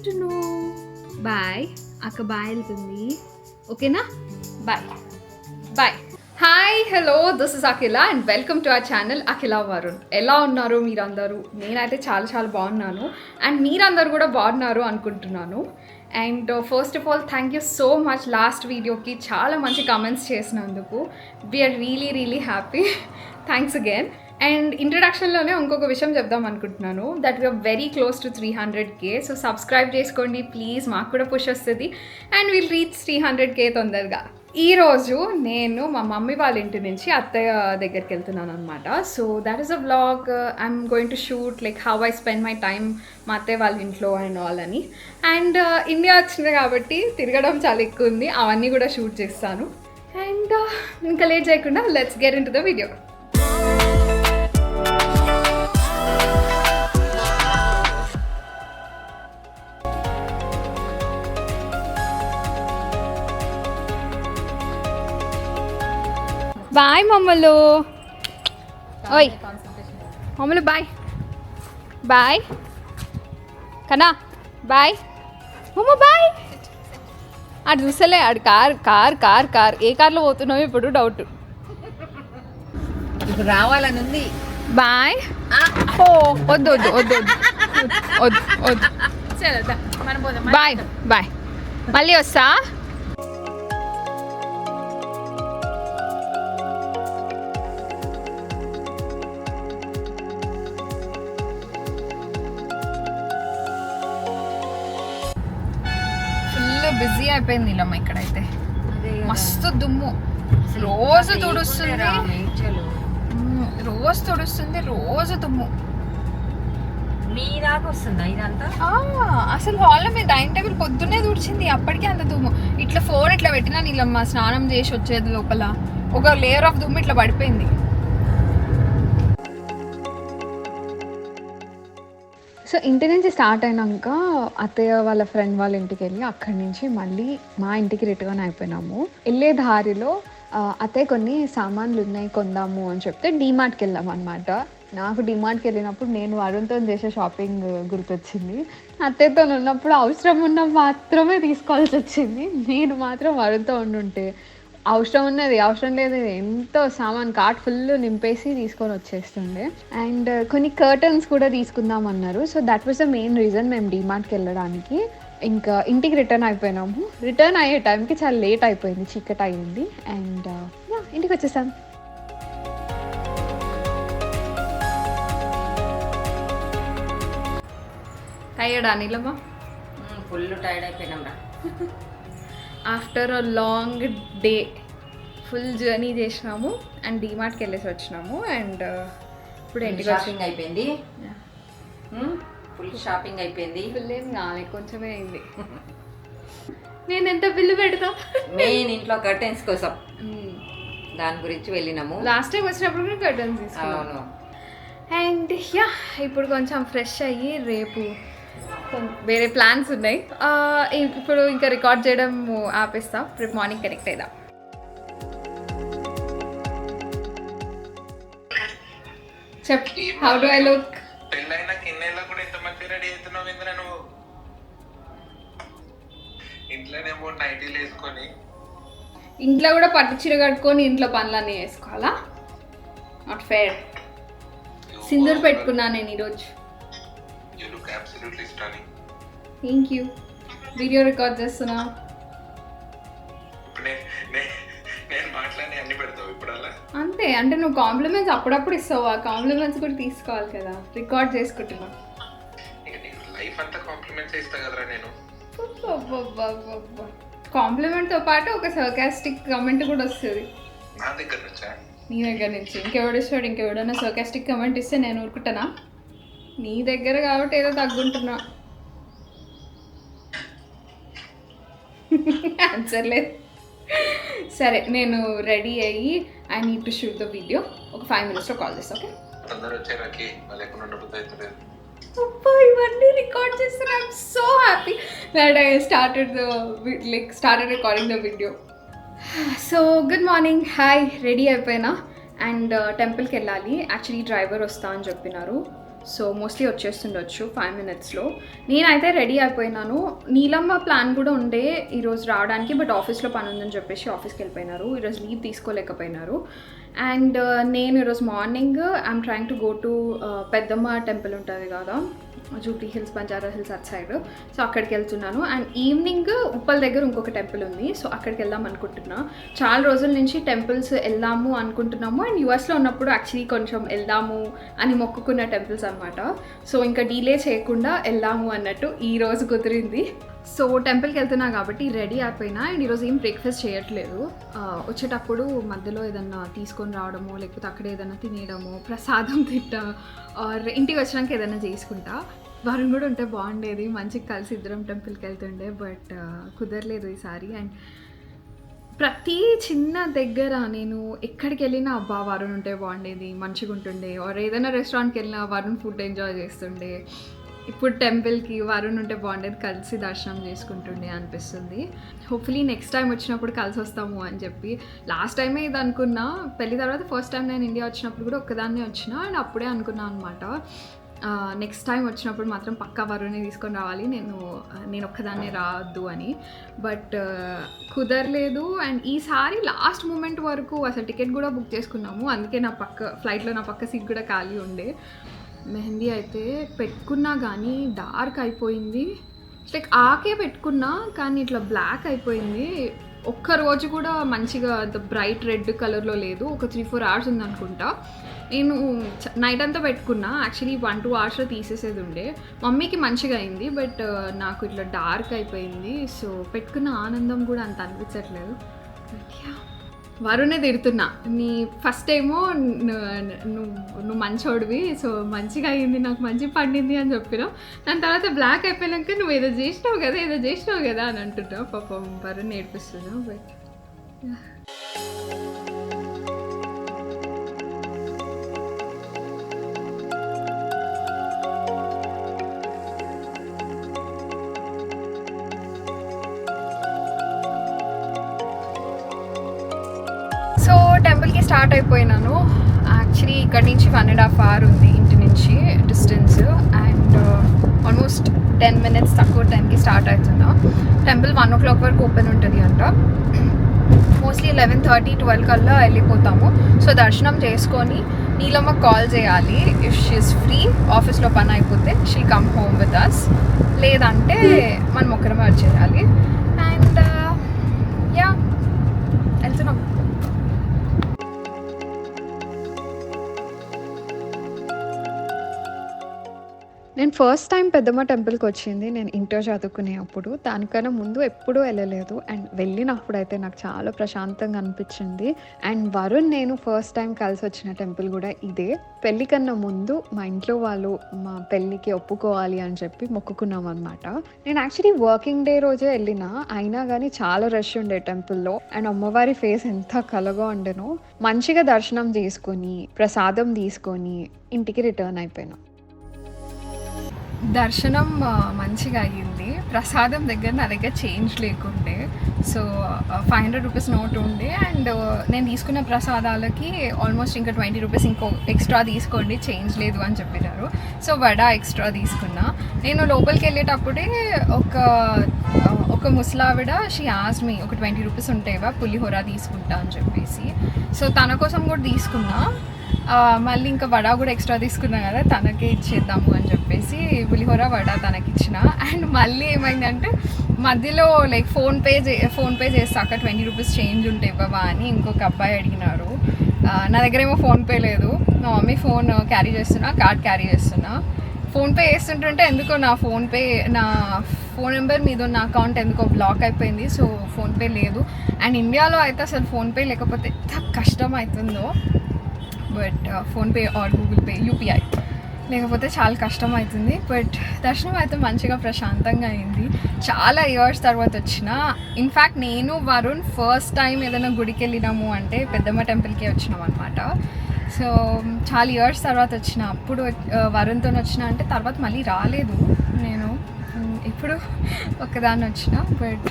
To know. Bye అక్క, bye వెళ్తుంది. ఓకేనా? Bye bye. Hi, hello, this is Akhila and welcome to our channel Akhila Varun. ఎలా ఉన్నారు మీరందరూ? నేనైతే చాలా చాలా బాగున్నాను అండ్ మీరందరూ కూడా బాగున్నారు అనుకుంటున్నాను. And first of all thank you so much last వీడియోకి చాలా మంచి కమెంట్స్ చేసినందుకు. We are really happy. Thanks again. And ఇంట్రడక్షన్లోనే ఇంకొక విషయం చెప్దాం అనుకుంటున్నాను, that we are very close to 300K. So subscribe చేసుకోండి ప్లీజ్, మాకు కూడా పుష్ వస్తుంది అండ్ విల్ రీచ్ 300K తొందరగా. ఈరోజు నేను మా మమ్మీ వాళ్ళ ఇంటి నుంచి అత్తయ్య దగ్గరికి వెళ్తున్నాను అనమాట. So that is a vlog. I'm going to shoot like how I spend my time మా అత్తయ్య వాళ్ళ ఇంట్లో అండ్ ఆల్ అని. అండ్ ఇండియా వచ్చింది కాబట్టి తిరగడం చాలా ఎక్కువ ఉంది, అవన్నీ కూడా షూట్ చేస్తాను. అండ్ ఇంకా లేట్ చేయకుండా let's get into the video. Bye మమ్మలు. ఓయ్ మమ్మలు బాయ్ బాయ్. కనా బాయ్. మమ్మ బాయ్. అటు చూసలే, అటు కార్ కార్ కార్ కార్ ఏ కార్లో పోతున్నావు ఇప్పుడు? డౌట్. ఇప్పుడు రావాలని ఉంది. బాయ్. ఓ వద్దు వద్దు వద్దు వద్దు వద్దు. బాయ్ బాయ్, మళ్ళీ వస్తా. బిజీ అయిపోయింది ఇల్లమ్మ ఇక్కడైతే. మస్తు దుమ్ము, రోజు తుడుస్తుంది, రోజు తుడుస్తుంది, రోజు దుమ్ము. నీ దాకా వస్తుందా ఇదంతా? అసలు హాల్లో మీద డైనింగ్ టేబుల్ పొద్దున్నే తుడిచింది, అప్పటికే అంత దుమ్ము. ఇట్లా ఫోన్ ఇట్లా పెట్టినా నీళ్ళమ్మ స్నానం చేసి వచ్చేది లోపల ఒక లేయర్ ఆఫ్ దుమ్ము ఇట్లా పడిపోయింది. సో ఇంటి నుంచి స్టార్ట్ అయినాక అత్తయ్య వాళ్ళ ఫ్రెండ్ వాళ్ళ ఇంటికి వెళ్ళి అక్కడి నుంచి మళ్ళీ మా ఇంటికి రిటర్న్ అయిపోయినాము. వెళ్ళే దారిలో అత్తయ్య కొన్ని సామాన్లు ఉన్నాయి కొందాము అని చెప్తే డీమార్ట్కి వెళ్ళాం అనమాట. నాకు డీమార్ట్కి వెళ్ళినప్పుడు నేను వరుణ్తో చేసే షాపింగ్ గుర్తొచ్చింది. అత్తయ్యతో ఉన్నప్పుడు అవసరం ఉన్న మాత్రమే తీసుకోవాల్సి వచ్చింది. నేను మాత్రం వరుణ్తో ఉండుంటే అవసరం ఉన్నది అవసరం లేదు ఎంతో సామాన్ కార్ట్ ఫుల్ నింపేసి తీసుకొని వచ్చేస్తుండే. అండ్ కొన్ని కర్టన్స్ కూడా తీసుకుందాం అన్నారు. So that was the main reason మేము డీమార్ట్కి వెళ్ళడానికి. ఇంకా ఇంటికి రిటర్న్ అయిపోయినాము. రిటర్న్ అయ్యే టైంకి చాలా లేట్ అయిపోయింది, చీకటి అయ్యింది. అండ్ ఇంటికి వచ్చేసాం. టైర్డ్ అనిలమ్మా? ఫుల్ టైర్డ్ అయిపోయినాం రా. After a long day full journey చేసినాము అండ్ డీమార్ట్కి వెళ్ళేసి వచ్చినాము. అండ్ ఇప్పుడు ఇంటికి షాపింగ్ అయిపోయింది, ఫుల్ షాపింగ్ అయిపోయింది. ఫుల్ ఏం కాలే, కొంచెమే అయింది. నేను ఎంత బిల్లు పెడతా మెయిన్ ఇంట్లో కర్టెన్స్ కోసం, దాని గురించి వెళ్ళినాము. లాస్ట్ టైం వచ్చినప్పుడు కూడా కర్టన్స్ తీసుకున్నాను. అండ్ ఇప్పుడు కొంచెం ఫ్రెష్ అయ్యి రేపు వేరే ప్లాన్స్ ఉన్నాయి. ఇప్పుడు ఇంకా రికార్డ్ చేయడం ఆపేస్తా, రేపు మార్నింగ్ కనెక్ట్ అయిదా. చెప్, హౌ డు ఐ లుక్? పెళ్ళైనా కిన్నెలా కూడా ఇంత మంచి రెడీ అవుతున్నావు ఇంద్ర నువ్వు. ఇంట్లోనేమో నైటీలు వేసుకొని, ఇంట్లో కూడా పట్టు చీర కట్టుకొని ఇంట్లో పనులన్నీ వేసుకోవాలా? Not fair. సింధూర్ పెట్టుకున్నాను నేను ఈరోజు. You look absolutely stunning. Thank you. Video record చేస్తున్నా. ఇప్పుడు నేను మాట్లాడి అన్ని పెడతావు ఇప్పుడు అలా? అంతే, అంటే నువ్వు కాంప్లిమెంట్స్ అప్పుడప్పుడు ఇస్తావు, ఆ కాంప్లిమెంట్స్ కూడా తీసుకోవాలి కదా. రికార్డ్ చేసుకుంటున్నా. లైఫ్ అంతా కాంప్లిమెంట్స్ ఇస్తా కదరా నేను. కాంప్లిమెంట్తో పాటు ఒక సర్కాస్టిక్ కమెంట్ కూడా వస్తుంది నా దగ్గర నుంచా? నీ దగ్గర నుంచి. ఇంకెవడిస్తాడు? ఇంకెవడన్నా సర్కాస్టిక్ కమెంట్ ఇస్తే నేను ఊరుకుంటానా? నీ దగ్గర కాబట్టి ఏదో తగ్గుంటున్నా. ఆన్సర్ లేదు. సరే, నేను రెడీ అయ్యి I need to shoot the video. ఒక 5 minutesలో కాల్ చేస్తా. ఓకే? తొందర వచ్చారాకి మళ్ళీ ఎక్కడ ఉండబోతుంది అవుతలేదు. ఇవన్నీ రికార్డ్ చేస్తాను. I'm so happy that I started recording the video. So good morning, hi. Ready అయిపోయినా అండ్ టెంపుల్కి వెళ్ళాలి. యాక్చువల్లీ డ్రైవర్ వస్తా అని చెప్పినారు. సో మోస్ట్లీ వచ్చేస్తుండొచ్చు 5 minutesలో. నేనైతే రెడీ అయిపోయినాను. నీలమ్మ ప్లాన్ కూడా ఉండే ఈరోజు రావడానికి, బట్ ఆఫీస్లో పని ఉందని చెప్పేసి ఆఫీస్కి వెళ్ళిపోయినారు. ఈరోజు లీవ్ తీసుకోలేకపోయినారు. అండ్ నేను ఈరోజు morning I'm trying to go to పెద్దమ్మ టెంపుల్ ఉంటుంది కదా, Jubilee hills, Banjara hills at side. So అక్కడికి వెళ్తున్నాను. అండ్ ఈవినింగ్ ఉప్పల్ దగ్గర ఇంకొక టెంపుల్ ఉంది, సో అక్కడికి వెళ్దాం అనుకుంటున్నా. చాలా రోజుల నుంచి టెంపుల్స్ వెళ్దాము అనుకుంటున్నాము. అండ్ యూఎస్లో ఉన్నప్పుడు యాక్చువల్లీ కొంచెం వెళ్దాము అని మొక్కుకున్న టెంపుల్స్ అనమాట. సో ఇంకా డీలే చేయకుండా వెళ్దాము అన్నట్టు ఈ రోజు కుదిరింది. సో టెంపుల్కి వెళ్తున్నా కాబట్టి రెడీ అయిపోయినా. అండ్ ఈరోజు ఏం బ్రేక్ఫాస్ట్ చేయట్లేదు. వచ్చేటప్పుడు మధ్యలో ఏదన్నా తీసుకొని రావడము, లేకపోతే అక్కడ ఏదైనా తినేయడము, ప్రసాదం ఆర్ ఇంటికి వచ్చినాక ఏదైనా చేసుకుంటా. వరుణ్ కూడా ఉంటే బాగుండేది, మంచిగా కలిసి ఇద్దరం టెంపుల్కి వెళ్తుండే, బట్ కుదరలేదు ఈసారి. అండ్ ప్రతి చిన్న దగ్గర నేను ఎక్కడికి వెళ్ళినా అబ్బా వరుణ్ ఉంటే బాగుండేది, మంచిగా ఉంటుండే. ఆర్ ఏదైనా రెస్టారెంట్కి వెళ్ళినా వరుణ్ ఫుడ్ ఎంజాయ్ చేస్తుండే. ఇప్పుడు టెంపుల్కి వరుణ్ ఉంటే బాగుండేది, కలిసి దర్శనం చేసుకుంటుండే అనిపిస్తుంది. హోప్ఫుల్లీ నెక్స్ట్ టైం వచ్చినప్పుడు కలిసి వస్తాము అని చెప్పి. లాస్ట్ టైమే ఇది అనుకున్నా, పెళ్లి తర్వాత ఫస్ట్ టైం నేను ఇండియా వచ్చినప్పుడు కూడా ఒక్కదాన్నే వచ్చిన. అండ్ అప్పుడే అనుకున్నా అనమాట, నెక్స్ట్ టైం వచ్చినప్పుడు మాత్రం పక్కా వరుణ్ని తీసుకొని రావాలి, నేను ఒక్కదాన్నే రావద్దు అని. బట్ కుదరలేదు. అండ్ ఈసారి లాస్ట్ మూమెంట్ వరకు అసలు టికెట్ కూడా బుక్ చేసుకున్నాము. అందుకే నా ఫ్లైట్లో నా పక్క సీట్ కూడా ఖాళీ ఉండే. మెహందీ అయితే పెట్టుకున్నా కానీ డార్క్ అయిపోయింది. లైక్ ఆకే పెట్టుకున్నా కానీ ఇట్లా బ్లాక్ అయిపోయింది. ఒక్కరోజు కూడా మంచిగా అంత బ్రైట్ రెడ్ కలర్లో లేదు. ఒక 3-4 hours ఉందనుకుంటా. నేను నైట్ అంతా పెట్టుకున్నా. యాక్చువల్లీ 1-2 hours తీసేసేది ఉండే. మమ్మీకి మంచిగా అయింది, బట్ నాకు ఇట్లా డార్క్ అయిపోయింది. సో పెట్టుకున్న ఆనందం కూడా అంత అనిపించట్లేదు. వరుణే తిడుతున్నా, నీ ఫస్ట్ ఏమో నువ్వు మంచోడివి, సో మంచిగా అయ్యింది, నాకు మంచి పండింది అని చెప్పినావు. దాని తర్వాత బ్లాక్ అయిపోయాక నువ్వు ఏదో చేసినావు కదా అని అంటున్నావు. పాపం వరుణ్ నేర్పిస్తున్నావు. బట్ సో టెంపుల్కి స్టార్ట్ అయిపోయినాను. యాక్చువల్లీ ఇక్కడ నుంచి 1.5 hours ఉంది ఇంటి నుంచి డిస్టెన్స్. అండ్ ఆల్మోస్ట్ 10 minutes తక్కువ టైంకి స్టార్ట్ అవుతున్నా. టెంపుల్ 1 o'clock వరకు ఓపెన్ ఉంటుంది అంట. మోస్ట్లీ 11:30-12 కల్లా వెళ్ళిపోతాము. సో దర్శనం చేసుకొని నీలమ్మ కాల్ చేయాలి. ఇఫ్ షీఈస్ ఫ్రీ, ఆఫీస్లో పని అయిపోతే she come home with us, లేదంటే మనం ఒక్కరమే వచ్చేయాలి. అండ్ యా వెళ్తున్నాం. నేను ఫస్ట్ టైం పెద్దమ్మ టెంపుల్కి వచ్చింది నేను ఇంటర్ చదువుకునేటప్పుడు. దానికన్నా ముందు ఎప్పుడూ వెళ్ళలేదు. అండ్ వెళ్ళినప్పుడు అయితే నాకు చాలా ప్రశాంతంగా అనిపించింది. అండ్ వరుణ్ నేను ఫస్ట్ టైం కలిసి వచ్చిన టెంపుల్ కూడా ఇదే. పెళ్ళి కన్నా ముందు మా ఇంట్లో వాళ్ళు మా పెళ్ళికి ఒప్పుకోవాలి అని చెప్పి మొక్కుకున్నాం అనమాట. నేను యాక్చువల్లీ వర్కింగ్ డే రోజే వెళ్ళిన, అయినా కానీ చాలా రష్ ఉండే టెంపుల్లో. అండ్ అమ్మవారి ఫేస్ ఎంత కలగా ఉండేనో. మంచిగా దర్శనం చేసుకొని ప్రసాదం తీసుకొని ఇంటికి రిటర్న్ అయిపోయినా. దర్శనం మంచిగా అయ్యింది. ప్రసాదం దగ్గర నా దగ్గర చేంజ్ లేకుండే, సో 500 rupees నోట్ ఉండే. అండ్ నేను తీసుకున్న ప్రసాదాలకి ఆల్మోస్ట్ ఇంకా 20 rupees ఇంకో ఎక్స్ట్రా తీసుకోండి, చేంజ్ లేదు అని చెప్పినారు. సో వడ ఎక్స్ట్రా తీసుకున్నా. నేను లోపలికి వెళ్ళేటప్పుడే ఒక ముసలావిడ షీ ఆస్క్డ్ మీ ఒక 20 rupees ఉంటాయివా పులిహోర తీసుకుంటా అని చెప్పేసి. సో తన కోసం కూడా తీసుకున్నా. మళ్ళీ ఇంకా వడ కూడా ఎక్స్ట్రా తీసుకున్నా కదా, తనకే ఇచ్చేద్దాము అని చెప్పేసి పులిహోర వడ తనకి ఇచ్చిన. అండ్ మళ్ళీ ఏమైందంటే మధ్యలో లైక్ ఫోన్పే చేస్తాక 20 rupees చేంజ్ ఉంటే ఇవ్వవా అని ఇంకొక అబ్బాయి అడిగినారు. నా దగ్గర ఏమో ఫోన్పే లేదు. మా మమ్మీ ఫోన్ క్యారీ చేస్తున్నా, కార్డ్ క్యారీ చేస్తున్నా. ఫోన్పే చేస్తుంటుంటే ఎందుకో నా ఫోన్ నెంబర్ మీద ఉన్న అకౌంట్ ఎందుకో బ్లాక్ అయిపోయింది. సో ఫోన్పే లేదు. అండ్ ఇండియాలో అయితే అసలు ఫోన్పే లేకపోతే ఎంత కష్టం అవుతుందో. But PhonePe are Google pay, UPI లేకపోతే చాలా కష్టం అవుతుంది. బట్ దర్శనం అయితే మంచిగా ప్రశాంతంగా అయింది. చాలా ఇయర్స్ తర్వాత వచ్చిన. ఇన్ఫ్యాక్ట్ నేను వరుణ్ ఫస్ట్ టైం ఏదైనా గుడికి వెళ్ళినాము అంటే పెద్దమ్మ టెంపుల్కే వచ్చినాం అనమాట. సో చాలా ఇయర్స్ తర్వాత వచ్చిన. అప్పుడు వరుణ్తో వచ్చిన అంటే తర్వాత మళ్ళీ రాలేదు నేను. ఇప్పుడు ఒక్కదాన్ని వచ్చిన. బట్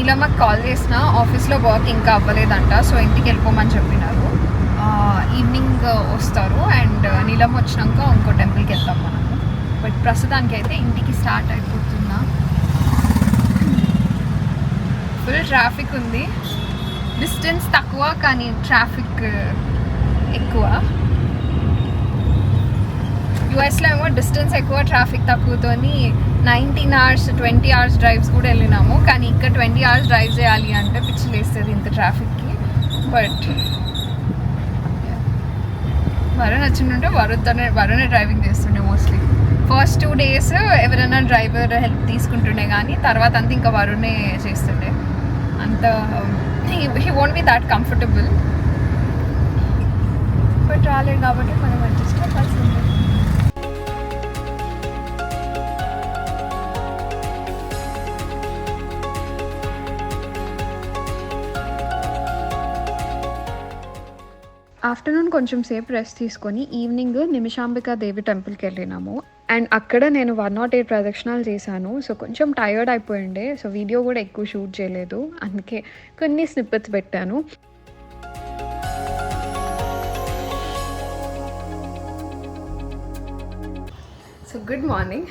నీలమ్మకి కాల్ చేసిన ఆఫీస్లో వర్క్ ఇంకా అవ్వలేదంట, సో ఇంటికి వెళ్ళిపోమని చెప్పినారు. ఈవినింగ్ వస్తారు అండ్ నీలమ్మ వచ్చినాక ఇంకో టెంపుల్కి వెళ్తాం మనము. బట్ ప్రస్తుతానికి అయితే ఇంటికి స్టార్ట్ అయిపోతున్నా. ఫుల్ ట్రాఫిక్ ఉంది, డిస్టెన్స్ తక్కువ కానీ ట్రాఫిక్ ఎక్కువ. యూఎస్లో ఏమో డిస్టెన్స్ ఎక్కువ ట్రాఫిక్ తక్కువతోని 19 hours 20 hours డ్రైవ్స్ కూడా వెళ్ళినాము. కానీ ఇక్కడ 20 hours డ్రైవ్ చేయాలి అంటే పిచ్చి లేస్తుంది ఇంత ట్రాఫిక్కి. బట్ వరుణ్ వచ్చిందంటే వరుణే డ్రైవింగ్ చేస్తుండే మోస్ట్లీ. ఫస్ట్ 2 days ఎవరైనా డ్రైవర్ హెల్ప్ తీసుకుంటుండే, కానీ తర్వాత అంతా ఇంకా వరుణే చేస్తుండే. అంత he won't be that comfortable. But రాలేదు కాబట్టి మనం అడ్జస్ట్ అవ్వాల్సిందే. ఆఫ్టర్నూన్ కొంచెం సేపు రెస్ట్ తీసుకొని ఈవినింగ్ నిమిషాంబికా దేవి టెంపుల్కి వెళ్ళినాము. అండ్ అక్కడ నేను 108 ప్రదక్షిణాలు చేశాను. సో కొంచెం టయర్డ్ అయిపోయిండే, సో వీడియో కూడా ఎక్కువ షూట్ చేయలేదు, అందుకే కొన్ని స్నిప్పెట్స్ పెట్టాను. So good morning.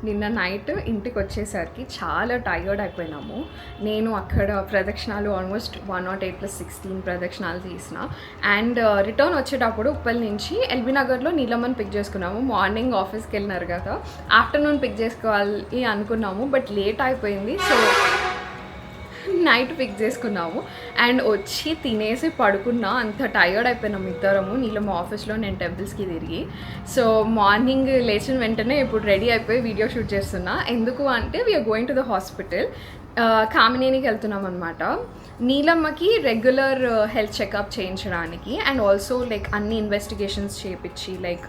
నిన్న నైట్ ఇంటికి వచ్చేసరికి చాలా టైర్డ్ అయిపోయినాము. నేను అక్కడ ప్రదక్షిణాలు ఆల్మోస్ట్ 108 + 16 ప్రదక్షిణాలు తీసిన. అండ్ రిటర్న్ వచ్చేటప్పుడు ఉప్పల్ నుంచి ఎల్బీ నగర్లో నీలమ్మని పిక్ చేసుకున్నాము. మార్నింగ్ ఆఫీస్కి వెళ్ళినారు కదా, ఆఫ్టర్నూన్ పిక్ చేసుకోవాలి అనుకున్నాము, బట్ లేట్ అయిపోయింది. సో నైట్ పిక్ చేసుకున్నాము అండ్ వచ్చి తినేసి పడుకున్నా. అంత టైర్డ్ అయిపోయినాము ఇద్దరము. నీలమ్మ ఆఫీస్లో, నేను టెంపుల్స్కి తిరిగి. సో మార్నింగ్ లేచిన వెంటనే ఇప్పుడు రెడీ అయిపోయి వీడియో షూట్ చేస్తున్నా. ఎందుకు అంటే we are going to the hospital. కామినేనికి వెళ్తున్నాం అనమాట. నీలమ్మకి రెగ్యులర్ హెల్త్ చెకప్ చేయించడానికి అండ్ ఆల్సో లైక్ అన్ని ఇన్వెస్టిగేషన్స్ చేయించి like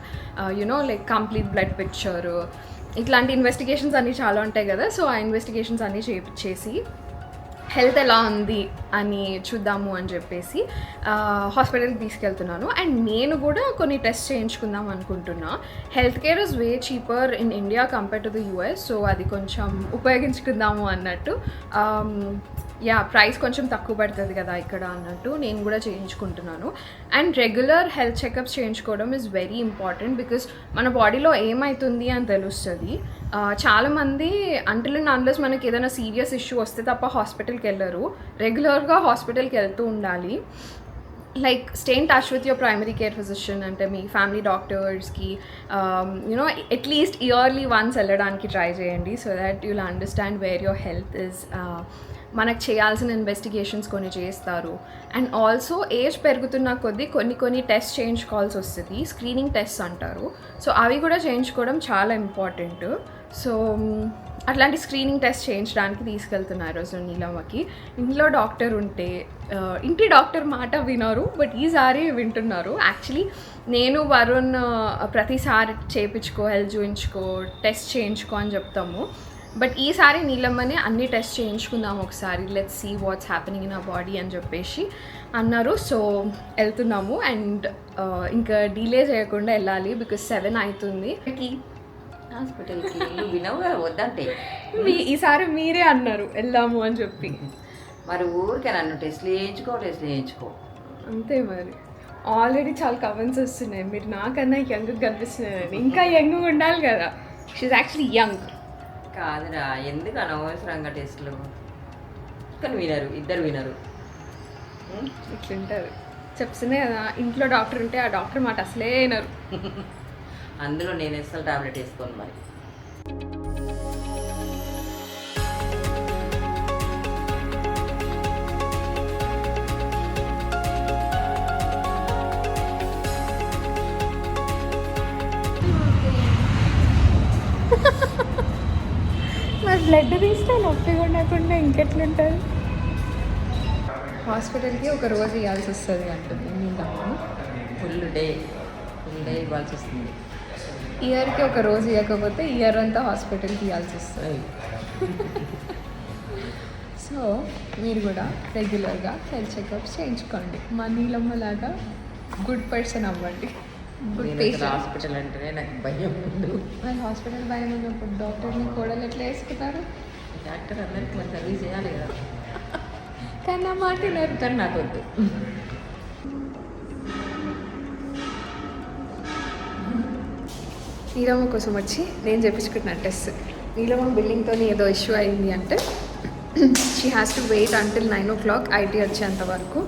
like complete blood picture, ఇట్లాంటి ఇన్వెస్టిగేషన్స్ అన్నీ చాలా ఉంటాయి కదా. సో ఆ ఇన్వెస్టిగేషన్స్ అన్నీ చేయించేసి హెల్త్ ఎలా ఉంది అని చూద్దాము అని చెప్పేసి హాస్పిటల్కి తీసుకెళ్తున్నాను. అండ్ నేను కూడా కొన్ని టెస్ట్ చేయించుకుందాం అనుకుంటున్నా. Health care is way cheaper in India compare to the US. So అది కొంచెం ఉపయోగించుకుందాము అన్నట్టు. ప్రైస్ కొంచెం తక్కువ పడుతుంది కదా ఇక్కడ అన్నట్టు నేను కూడా చేయించుకుంటున్నాను. అండ్ రెగ్యులర్ హెల్త్ చెకప్స్ చేయించుకోవడం ఈజ్ వెరీ ఇంపార్టెంట్, బికాస్ మన బాడీలో ఏమవుతుంది అని తెలుస్తుంది. చాలామంది అంటిల్ అండ్ అన్లెస్ మనకి ఏదైనా సీరియస్ ఇష్యూ వస్తే తప్ప హాస్పిటల్కి వెళ్ళరు. రెగ్యులర్గా హాస్పిటల్కి వెళ్తూ ఉండాలి. Like stay in touch with your primary care physician, అంటే మీ ఫ్యామిలీ డాక్టర్స్కి అట్లీస్ట్ ఇయర్లీ వన్స్ వెళ్ళడానికి ట్రై చేయండి. So that you'll understand where your health is. మనకు చేయాల్సిన ఇన్వెస్టిగేషన్స్ కొన్ని చేస్తారు. అండ్ ఆల్సో ఏజ్ పెరుగుతున్న కొద్దీ కొన్ని టెస్ట్ చేయించుకోవాల్సి వస్తుంది, స్క్రీనింగ్ టెస్ట్ అంటారు. సో అవి కూడా చేయించుకోవడం చాలా ఇంపార్టెంట్. సో అట్లాంటి స్క్రీనింగ్ టెస్ట్ చేయించడానికి తీసుకెళ్తున్నారు సో నీలమ్మకి. ఇంట్లో డాక్టర్ ఉంటే ఇంటి డాక్టర్ మాట వినరు, బట్ ఈసారి వింటున్నారు. యాక్చువల్లీ నేను వరుణ్ ప్రతిసారి చేయించుకో, హెల్త్ చూయించుకో, టెస్ట్ చేయించుకో అని చెప్తాము. బట్ ఈసారి నీలమ్మనే అన్ని టెస్ట్ చేయించుకుందాం ఒకసారి, let's see what's happening in our body అని చెప్పేసి అన్నారు. సో వెళ్తున్నాము అండ్ ఇంకా డిలే చేయకుండా వెళ్ళాలి, బికాస్ 7 అవుతుంది. హాస్పిటల్కి వినవుగా వద్దంటే ఈసారి మీరే అన్నారు వెళ్దాము అని చెప్పి. మరి ఊరికే నన్ను టెస్ట్లు చేయించుకో అంతే మరి. ఆల్రెడీ చాలా కమెంట్స్ వస్తున్నాయి, మీరు నాకన్నా యంగ్ కనిపిస్తున్నారని. ఇంకా యంగ్ ఉండాలి కదా, షీఈ్ యాక్చువల్లీ యంగ్. కాదురా, ఎందుకు అనవసరంగా టెస్ట్లు? కానీ ఇద్దరు వినరు. ఇట్లుంటుంది చెప్తున్నాయి కదా, ఇంట్లో డాక్టర్ ఉంటే ఆ డాక్టర్ మాట అసలే వినరు. అందులో నేను అసలు టాబ్లెట్ వేసుకోను మరి. మరి బ్లడ్ తీస్తే నొప్పి ఉండకుండా ఇంకెట్లుంటుంది. హాస్పిటల్కి ఒక రోజు ఇవ్వాల్సి వస్తుంది అంటుంది నీలమ్మ. ఫుల్ డే ఇవ్వాల్సి వస్తుంది. ఇయర్కి ఒక రోజు ఇవ్వకపోతే ఇయర్ అంతా హాస్పిటల్కి ఇవ్వాల్సి వస్తుంది. సో మీరు కూడా రెగ్యులర్గా హెల్త్ చెకప్స్ చేయించుకోండి. మా నీలమ్మ లాగా గుడ్ పర్సన్ అవ్వండి. Good patient. హాస్పిటల్ అంటేనే నాకు భయం ఉంది. మరి హాస్పిటల్ భయం ఉన్నప్పుడు డాక్టర్ని కోడలు ఎట్లా వేసుకుంటారు? డాక్టర్ అందరికీ మరి సర్వీస్ చేయాలి కదా. కానీ నా మాట వినరు, కానీ నాకు వద్దు. నీలమ్మ కోసం వచ్చి నేను చేయించుకుంటున్నాను టెస్ట్. నీలమ్మ బిల్డింగ్తో ఏదో ఇష్యూ అయింది అంటే she has to wait until 9 o'clock IT వచ్చేంత వరకు.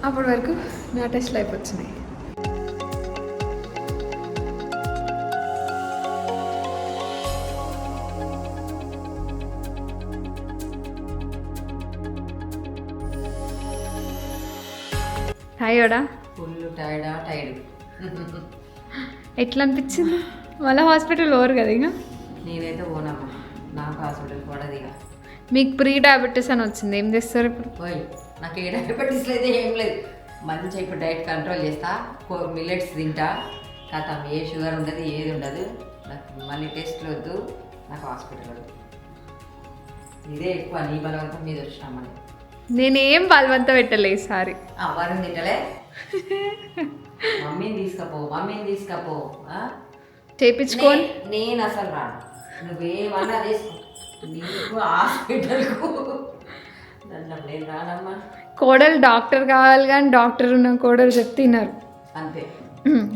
అప్పటి వరకు నా టెస్ట్లు అయిపోతున్నాయి. హాయోడా ఫుల్ టైర్డ్. ఎట్లా అనిపించింది? మళ్ళీ హాస్పిటల్ ఓవర్ కదా ఇక. నేనైతే పోనమ్మా, నాకు హాస్పిటల్ పడదు ఇక. మీకు ప్రీ డయాబెటీస్ అని వచ్చింది, ఏం చేస్తారు ఇప్పుడు? పోయి నాకు ఏ డయాబెటీస్ లేదు, ఏం లేదు. మంచిగా ఇప్పుడు డైట్ కంట్రోల్ చేస్తా, మిల్లెట్స్ తింటా, కథం ఏ షుగర్ ఉండదు, ఏది ఉండదు. నాకు మళ్ళీ టెస్ట్లు వద్దు, నాకు హాస్పిటల్ వద్దు. ఇదే ఎక్కువ నీ బలవంతం మీద వచ్చినామని. నేనేం బలవంతం పెట్టలే ఈసారి. వరుణ్ తింటలే. మమ్మీని తీసుకపో చేయించుకొని నేను అసలు రాను, నువ్వేమన్నా తీసుకో, నీకు హాస్పిటల్కు నేను రానమ్మా. కోడలు డాక్టర్ కావాలి కానీ డాక్టర్ ఉన్న కోడలు చెప్తున్నారు అంతే.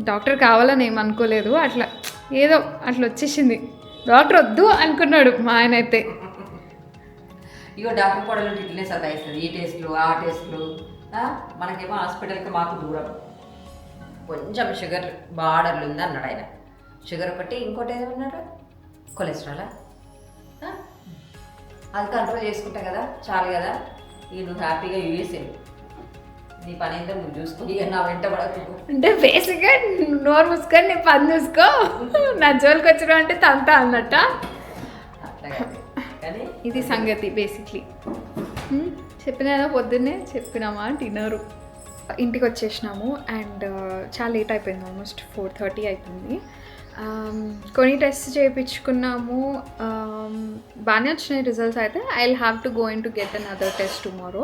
డాక్టర్ కావాలని ఏం అనుకోలేదు, అట్లా ఏదో అట్లా వచ్చేసింది. డాక్టర్ వద్దు అనుకున్నాడు మా ఆయన అయితే. ఇగో డాక్టర్ కోడలు ఇట్లనే సతాయిస్తుంది, ఈ టెస్ట్లు ఆ టెస్ట్లు. మనకేమో హాస్పిటల్కి మాకు దూరం. కొంచెం షుగర్ బార్డర్లు ఉంది అన్నాడు ఆయన. షుగర్ ఒకటి, ఇంకోటి ఏమన్నాడు, కొలెస్ట్రాలా. అది కంట్రోల్ చేసుకుంటా కదా, చాలు కదా. ఇక నువ్వు హ్యాపీగా యూఎస్ఏ నీ పని ఏంటో నువ్వు చూసుకో, ఇక నా వెంట పడకు. అంటే బేసిక్గా నోరు మూసుకొని నీ పని చూసుకో, నా జోలికి వచ్చిన అంటే తంతా అన్నట్ట. అట్లా కానీ ఇది సంగతి బేసిక్లీ. చెప్పినా పొద్దున్నే చెప్పినామా తినరు. ఇంటికి వచ్చేసినాము అండ్ చాలా లేట్ అయిపోయింది, ఆల్మోస్ట్ 4:30 అయిపోయింది. కొన్ని టెస్ట్ చేయించుకున్నాము, బాగానే వచ్చినాయి రిజల్ట్స్ అయితే. I will have to go in to get an other test tomorrow.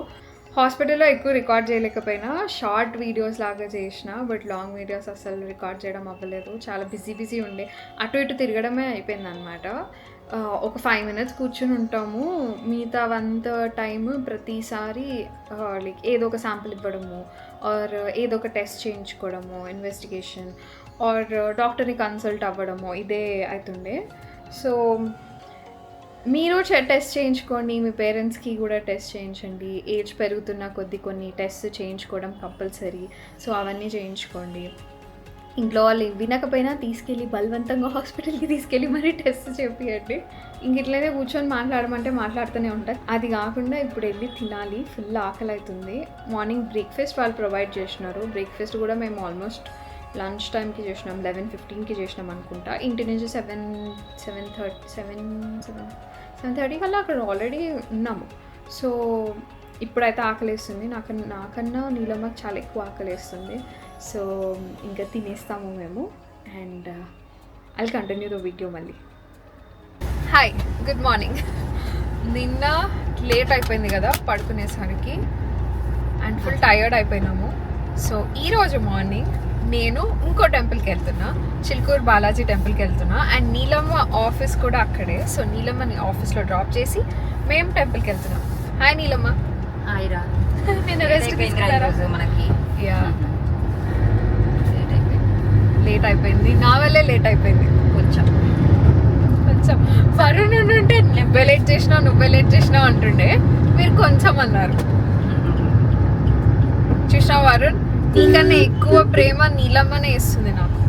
హాస్పిటల్లో ఎక్కువ రికార్డ్ చేయలేకపోయినా, షార్ట్ వీడియోస్ లాగా చేసిన, బట్ లాంగ్ వీడియోస్ అసలు రికార్డ్ చేయడం అవ్వలేదు. చాలా బిజీ ఉండే, అటు ఇటు తిరగడమే అయిపోయింది అనమాట. ఒక 5 minutes కూర్చుని ఉంటాము, మిగతా అంత టైం ప్రతిసారి లైక్ ఏదో ఒక శాంపుల్ ఇవ్వడము, ఆర్ ఏదో ఒక టెస్ట్ చేయించుకోవడము, ఇన్వెస్టిగేషన్, ఆర్ డాక్టర్ని కన్సల్ట్ అవ్వడము, ఇదే అవుతుండే. సో మీరు టెస్ట్ చేయించుకోండి, మీ పేరెంట్స్కి కూడా టెస్ట్ చేయించండి. ఏజ్ పెరుగుతున్న కొద్దీ కొన్ని టెస్ట్ చేయించుకోవడం కంపల్సరీ. సో అవన్నీ చేయించుకోండి. ఇంట్లో వాళ్ళు వినకపోయినా తీసుకెళ్ళి బలవంతంగా హాస్పిటల్కి తీసుకెళ్ళి మరీ టెస్ట్ చేపియండి. ఇంక ఇట్లనే కూర్చొని మాట్లాడమంటే మాట్లాడుతూనే ఉంటారు. అది కాకుండా ఇప్పుడు వెళ్ళి తినాలి, ఫుల్ ఆకలి అవుతుంది. మార్నింగ్ బ్రేక్ఫాస్ట్ వాళ్ళు ప్రొవైడ్ చేసినారు. బ్రేక్ఫాస్ట్ కూడా మేము ఆల్మోస్ట్ లంచ్ టైంకి చేసినాం, 11:15కి చేసినాం అనుకుంటా. ఇంటి నుంచి 7:30 కల్లా అక్కడ ఆల్రెడీ ఉన్నాము. సో ఇప్పుడైతే ఆకలేస్తుంది. నాకన్నా నీలమ్మకి చాలా ఎక్కువ ఆకలేస్తుంది. సో ఇంకా తినేస్తాము మేము. And I continue the video మళ్ళీ. Hi, good morning. నిన్న లేట్ అయిపోయింది కదా పడుకునేసరికి, అండ్ ఫుల్ టైర్డ్ అయిపోయినాము. సో ఈరోజు మార్నింగ్ నేను ఇంకో టెంపుల్కి వెళ్తున్నా, చిలుకూరు బాలాజీ టెంపుల్కి వెళ్తున్నా. అండ్ నీలమ్మ ఆఫీస్ కూడా అక్కడే. సో నీలమ్మని ఆఫీస్లో డ్రాప్ చేసి మేము టెంపుల్కి వెళ్తున్నాం. హాయ్ నీలమ్మ. హాయిరా. నేను రెస్ట్ మనకి లేట్ అయిపోయింది, నా వల్లే లేట్ అయిపోయింది కొంచెం. వరుణ్ ఉంటే నువ్వే లేట్ చేసినావు అంటుండే, మీరు కొంచెం అన్నారు. చూసినావు వరుణ్, నీకన్నా ఎక్కువ ప్రేమ నీలమ్మనే ఇస్తుంది నాకు.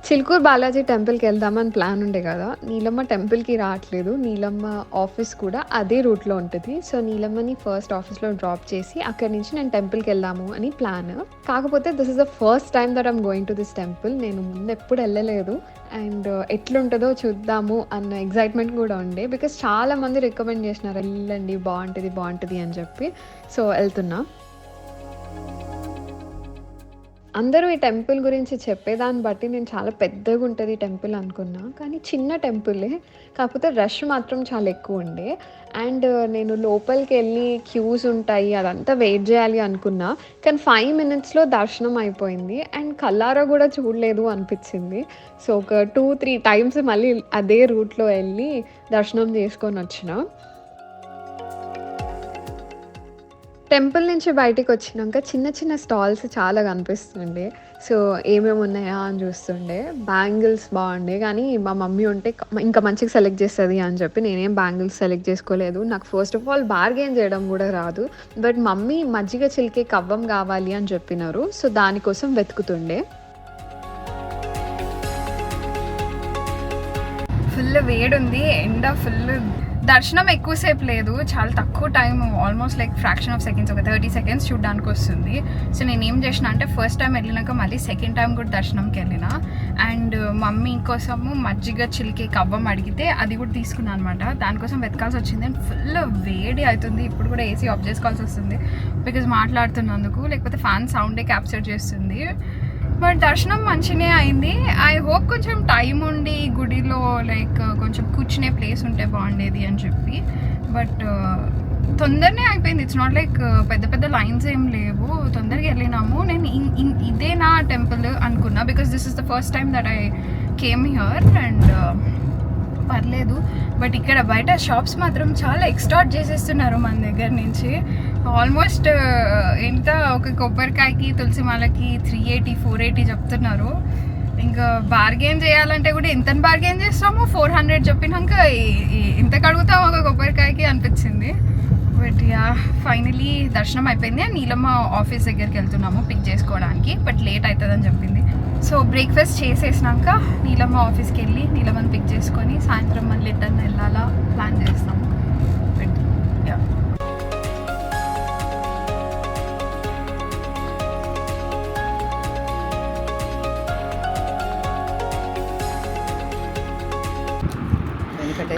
చిలుకూరు బాలాజీ టెంపుల్కి వెళ్దామని ప్లాన్ ఉండే కదా. నీలమ్మ టెంపుల్కి రావట్లేదు, నీలమ్మ ఆఫీస్ కూడా అదే రూట్లో ఉంటుంది. సో నీలమ్మని ఫస్ట్ ఆఫీస్లో డ్రాప్ చేసి అక్కడి నుంచి నేను టెంపుల్కి వెళ్దాము అని ప్లాన్. కాకపోతే this is the first time that I'm going to this temple. నేను ముందు ఎప్పుడు వెళ్ళలేదు. అండ్ ఎట్లుంటుందో చూద్దాము అన్న ఎగ్జైట్మెంట్ కూడా ఉండే, బికాస్ చాలా మంది రికమెండ్ చేసినారు వెళ్ళండి బాగుంటుంది అని చెప్పి. సో వెళ్తున్నా. అందరూ ఈ టెంపుల్ గురించి చెప్పేదాన్ని బట్టి నేను చాలా పెద్దగా ఉంటుంది టెంపుల్ అనుకున్నా, కానీ చిన్న టెంపులే. కాకపోతే రష్ మాత్రం చాలా ఎక్కువ ఉండే. అండ్ నేను లోపలికి వెళ్ళి క్యూస్ ఉంటాయి అదంతా వెయిట్ చేయాలి అనుకున్నా, కానీ 5 minutesలో దర్శనం అయిపోయింది. అండ్ కల్లారా కూడా చూడలేదు అనిపించింది. సో ఒక 2-3 times మళ్ళీ అదే రూట్లో వెళ్ళి దర్శనం చేసుకొని వచ్చిన. టెంపుల్ నుంచి బయటికి వచ్చినాక చిన్న చిన్న స్టాల్స్ చాలా కనిపిస్తుండే. సో ఏమేమి ఉన్నాయా అని చూస్తుండే. బ్యాంగిల్స్ బాగుండే, కానీ మా మమ్మీ ఉంటే ఇంకా మంచిగా సెలెక్ట్ చేస్తుంది అని చెప్పి నేనేం బ్యాంగిల్స్ సెలెక్ట్ చేసుకోలేదు. నాకు ఫస్ట్ ఆఫ్ ఆల్ బార్గెన్ చేయడం కూడా రాదు. బట్ మమ్మీ మజ్జిగ చిలికే కవ్వం కావాలి అని చెప్పినారు. సో దానికోసం వెతుకుతుండే. ఫుల్ వేడుంది, ఎండ ఫుల్. దర్శనం ఎక్కువసేపు లేదు, చాలా తక్కువ time, almost like fraction of seconds, ఒక 30 seconds చూడడానికి వస్తుంది. సో నేను ఏం చేసిన అంటే ఫస్ట్ టైం వెళ్ళినాక మళ్ళీ సెకండ్ టైం కూడా దర్శనంకి వెళ్ళిన. అండ్ మమ్మీ కోసము మజ్జిగ చిలికే కవ్వం అడిగితే అది కూడా తీసుకున్నాను అనమాట. దానికోసం వెతకాల్సి వచ్చింది. అండ్ ఫుల్ వేడి అవుతుంది, ఇప్పుడు కూడా ఏసీ ఆఫ్ చేసుకోవాల్సి వస్తుంది బికాజ్ మాట్లాడుతున్నందుకు, లేకపోతే ఫ్యాన్ సౌండే క్యాప్చర్ చేస్తుంది. బట్ దర్శనం మంచిగానే అయింది. ఐ హోప్ కొంచెం టైం ఉండి గుడిలో లైక్ కొంచెం కూర్చునే ప్లేస్ ఉంటే బాగుండేది అని చెప్పి. బట్ తొందరనే అయిపోయింది. ఇట్స్ నాట్ లైక్ పెద్ద పెద్ద లైన్స్ ఏం లేవు, తొందరగా వెళ్ళినాము. నేను ఇదే నా టెంపుల్ అనుకున్నా because this is the first time that I came here. And పర్లేదు. బట్ ఇక్కడ బయట షాప్స్ మాత్రం చాలా ఎక్స్టార్ట్ చేసేస్తున్నారు మన దగ్గర నుంచి. ఆల్మోస్ట్ ఎంత ఒక కొబ్బరికాయకి తులసి మాలకి 380-480 చెప్తున్నారు. ఇంకా బార్గెన్ చేయాలంటే కూడా ఎంత బార్గెన్ చేస్తాము, 400 చెప్పినాక ఇంత కడుగుతాం ఒక కొబ్బరికాయకి అనిపించింది. బట్ యా ఫైనలీ దర్శనం అయిపోయింది. నీలమ్మ ఆఫీస్ దగ్గరికి వెళ్తున్నాము పిక్ చేసుకోవడానికి, బట్ లేట్ అవుతుందని చెప్పింది. సో బ్రేక్ఫాస్ట్ చేసేసినాక నీలమ్మ ఆఫీస్కి వెళ్ళి నీలమ్మని పిక్ చేసుకొని సాయంత్రం మళ్ళీ ఎట్టన్నా వెళ్ళాలా ప్లాన్ చేస్తాము. బట్ యా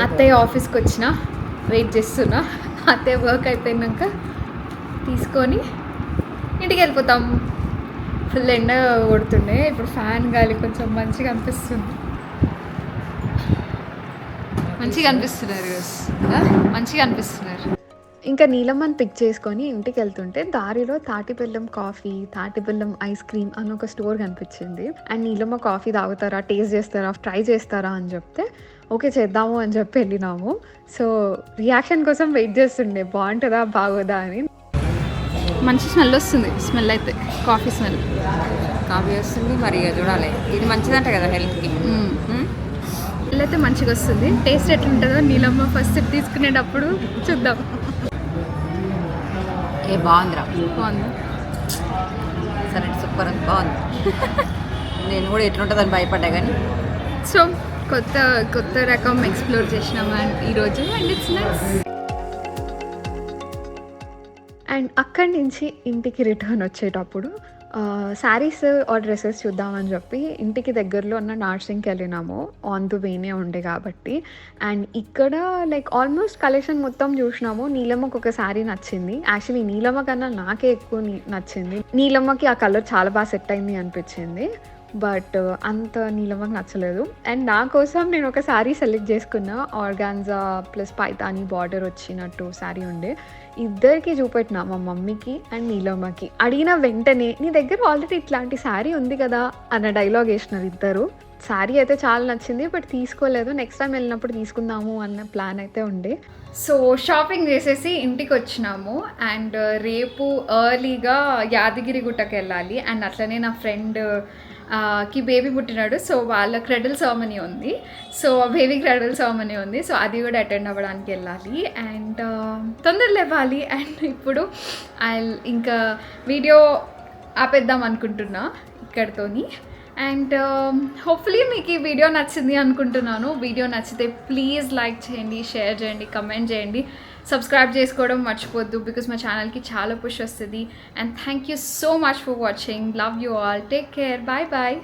అత్తయ్య ఆఫీస్కి వచ్చిన వెయిట్ చేస్తున్నా. అత్తయ్య వర్క్ అయిపోయినాక తీసుకొని ఇంటికి వెళ్ళిపోతాం. ఫుల్ ఎండ కొడుతుండే, ఇప్పుడు ఫ్యాన్ గాలి కొంచెం మంచిగా అనిపిస్తుంది. మంచిగా అనిపిస్తున్నారు. ఇంకా నీలమ్మని పిక్ చేసుకొని ఇంటికి వెళ్తుంటే దారిలో తాటిబెల్లం కాఫీ, తాటిబెల్లం ఐస్ క్రీమ్ అని ఒక స్టోర్ కనిపించింది. అండ్ నీలమ్మ కాఫీ తాగుతారా, టేస్ట్ చేస్తారా, ట్రై చేస్తారా అని చెప్తే ఓకే చేద్దాము అని చెప్పి వెళ్ళినాము. సో రియాక్షన్ కోసం వెయిట్ చేస్తుండే, బాగుంటుందా బాగోదా అని. మంచి స్మెల్ వస్తుంది. స్మెల్ అయితే కాఫీ స్మెల్ వస్తుంది. మరి చూడాలి, ఇది మంచిదంట కదా హెల్త్కి. స్మెల్ అయితే మంచిగా వస్తుంది. టేస్ట్ ఎట్లుంటుందో నీలమ్మ ఫస్ట్ తీసుకునేటప్పుడు చూద్దాం. బాగుందిరా, బాగుంది. సరే సూపర్, బాగుంది. నేను కూడా ఎట్లుంటుందని భయపడ్డా కానీ సో కొత్త రకం ఎక్స్ప్లోర్ చేసినాం ఈరోజు. And it's nice. అండ్ అక్కడి నుంచి ఇంటికి రిటర్న్ వచ్చేటప్పుడు శారీస్ ఆర్ డ్రెస్సెస్ చూద్దామని చెప్పి ఇంటికి దగ్గరలో ఉన్న నార్సింగ్కి వెళ్ళినాము. ఆన్ ద వేనే ఉండే కాబట్టి. అండ్ ఇక్కడ లైక్ ఆల్మోస్ట్ కలెక్షన్ మొత్తం చూసినాము. నీలమ్మకి ఒక శారీ నచ్చింది. యాక్చువల్లీ నీలమ్మ కన్నా నాకే ఎక్కువ నచ్చింది. నీలమ్మకి ఆ కలర్ చాలా బాగా సెట్ అయింది అనిపించింది. బట్ అంత నీలమ్మకి నచ్చలేదు. అండ్ నా కోసం నేను ఒక శారీ సెలెక్ట్ చేసుకున్నా. ఆర్గాన్జా ప్లస్ పైతానీ బార్డర్ వచ్చినట్టు శారీ ఉండే. ఇద్దరికి చూపెట్టినా, మా మమ్మీకి అండ్ నీలమ్మకి. అడిగిన వెంటనే నీ దగ్గర ఆల్రెడీ ఇట్లాంటి శారీ ఉంది కదా అన్న డైలాగ్ వేసినారు ఇద్దరు. శారీ అయితే చాలా నచ్చింది, బట్ తీసుకోలేదు. నెక్స్ట్ టైం వెళ్ళినప్పుడు తీసుకుందాము అన్న ప్లాన్ అయితే ఉండే. సో షాపింగ్ చేసేసి ఇంటికి వచ్చినాము. అండ్ రేపు ఎర్లీగా యాదగిరి గుట్టకి వెళ్ళాలి. అండ్ అట్లనే నా ఫ్రెండ్ కి బేబీ పుట్టినాడు. సో వాళ్ళ క్రెడల్ సెరమనీ ఉంది. సో బేబీ క్రెడల్ సెరమనీ ఉంది. సో అది కూడా అటెండ్ అవ్వడానికి వెళ్ళాలి. అండ్ తొందరలో ఇవ్వాలి. అండ్ ఇప్పుడు ఇంకా వీడియో ఆపేద్దాం అనుకుంటున్నా ఇక్కడితోని. అండ్ హోప్ఫుల్లీ మీకు ఈ వీడియో నచ్చింది అనుకుంటున్నాను. వీడియో నచ్చితే ప్లీజ్ లైక్ చేయండి, షేర్ చేయండి, కమెంట్ చేయండి, సబ్స్క్రైబ్ చేసుకోవడం మర్చిపోద్దు బికాస్ మా ఛానల్కి చాలా పుష్ వస్తుంది. And thank you so much for watching. Love you all. Take care. Bye bye.